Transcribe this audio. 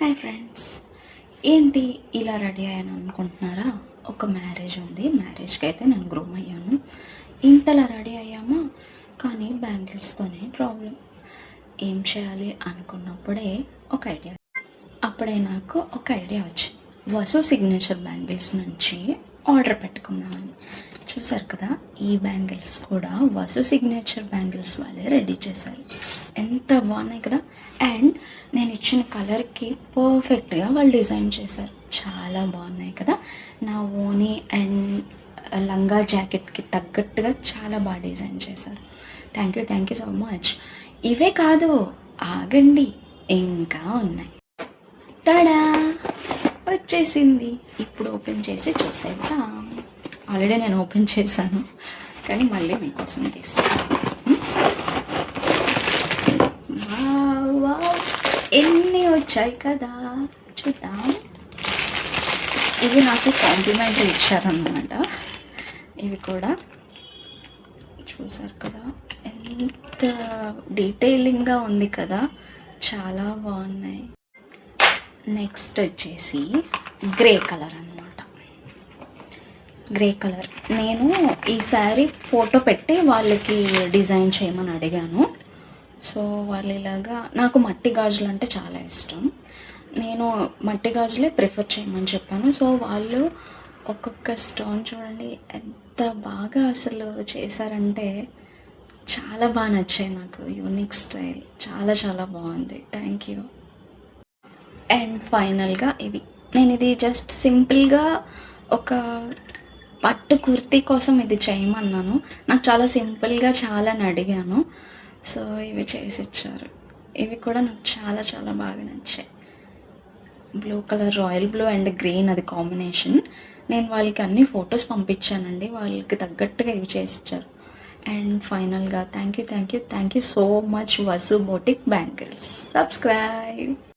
Hi friends, ఏంటి ఇలా ready అయ్యాను అనుకుంటున్నారా? ఒక మ్యారేజ్ ఉంది, మ్యారేజ్కి అయితే నేను గ్రూమ్ అయ్యాను. ఇంతలా రెడీ అయ్యామా, కానీ బ్యాంగిల్స్తోనే ప్రాబ్లం. ఏం చేయాలి అనుకున్నప్పుడే అప్పుడే నాకు ఒక ఐడియా వచ్చింది. వసు సిగ్నేచర్ బ్యాంగిల్స్ నుంచి ఆర్డర్ పెట్టుకుందామని. చూసారు కదా, ఈ బ్యాంగిల్స్ కూడా వసు సిగ్నేచర్ బ్యాంగిల్స్ వాళ్ళే రెడీ చేశారు. ఎంత బాగున్నాయి కదా. అండ్ నేను ఇచ్చిన కలర్కి పర్ఫెక్ట్గా వాళ్ళు డిజైన్ చేశారు. చాలా బాగున్నాయి కదా. నా ఓనీ అండ్ లంగా జాకెట్కి తగ్గట్టుగా చాలా బాగా డిజైన్ చేశారు. Thank you so much. ఇవే కాదు, ఆగండి, ఇంకా ఉన్నాయి. టాడా, వచ్చేసింది. ఇప్పుడు ఓపెన్ చేసి చూసేద్దాం. ఆల్రెడీ నేను ఓపెన్ చేశాను, కానీ మళ్ళీ మీకోసం తీస్తాను. ఎన్ని వచ్చాయి కదా, చూద్దాం. ఇవి నాకు కాంప్లిమెంట్ ఇచ్చారన్నమాట. ఇవి కూడా చూసారు కదా, ఎంత డీటెయిలింగ్గా ఉంది కదా, చాలా బాగున్నాయి. నెక్స్ట్ వచ్చేసి గ్రే కలర్ అన్నమాట. గ్రే కలర్ నేను ఈసారి ఫోటో పెట్టి వాళ్ళకి డిజైన్ చేయమని అడిగాను. సో వాళ్ళు ఇలాగా, నాకు మట్టి గాజులు అంటే చాలా ఇష్టం, నేను మట్టి గాజులే ప్రిఫర్ చేయమని చెప్పాను. సో వాళ్ళు ఒక్కొక్క స్టోన్ చూడండి ఎంత బాగా అసలు చేశారంటే చాలా బాగా నచ్చాయి నాకు. యూనిక్ స్టైల్, చాలా చాలా బాగుంది. Thank you. అండ్ ఫైనల్గా ఇవి, నేను ఇది జస్ట్ సింపుల్గా ఒక పట్టు కుర్తీ కోసం ఇది చేయమన్నాను. నాకు చాలా సింపుల్గా చాలా అడిగాను. సో ఇవి చేసి ఇచ్చారు. ఇవి కూడా నాకు చాలా చాలా బాగా నచ్చాయి. Blue colour, royal blue and green, అది కాంబినేషన్. నేను వాళ్ళకి అన్ని ఫొటోస్ పంపించానండి, వాళ్ళకి తగ్గట్టుగా ఇవి చేసి ఇచ్చారు. అండ్ ఫైనల్గా thank you so much Vasu boutique bangles. Subscribe.